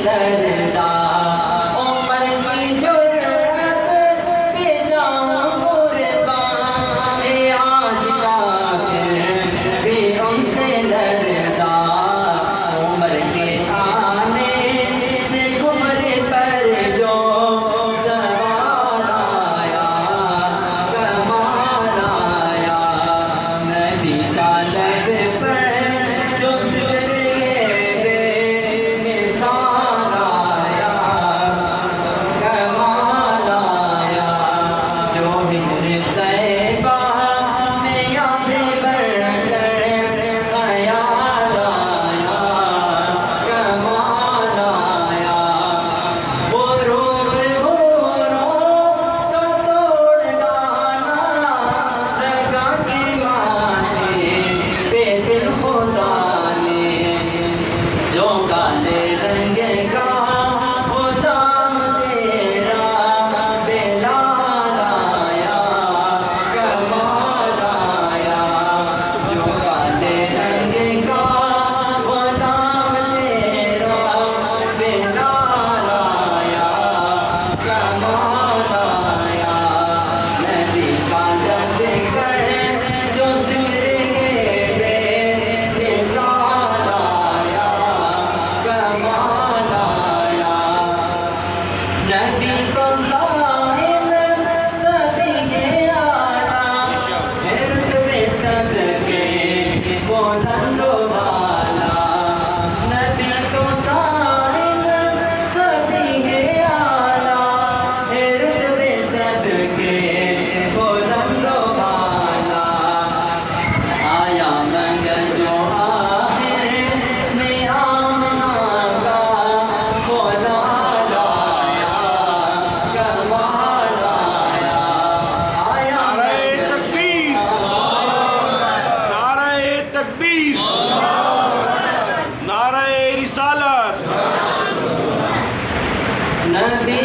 لرزا عمر کی جرأت پہ جاؤں قربان آج کافر بھی ان سے لرزا عمر کے آنے سے گھمر پر جو سوال آیا کمال آیا نبی کا لب پر جو ذکر بے مثال آیا کمال آیا جو ہجر طیبہ میں یاد بڑھ کر خیال آیا کمال آیا وہ روز کا توڑ گانا لگا کے مانے پہ دل خدا نے جو کالے رنگ کا وہ نام تیرا بلال آیا کمال آیا جو کالے رنگ کا وہ نام تیرا بلال آیا کمال آیا نبی کا لب پر جو ذکر بے مثال آیا کمال آیا نبی کو صاحب سبھی آلہ رتبے سب کے بلند و بالا نبی کو صاحب سبھی آلہ رتبے سب کے بلند و بالا آیا مگر جو آخر میں آمنہ کا وہ لال آیا کمال آیا آیا نعرہ تکبیر نعرہ تکبیر نعرہ رسالت نبی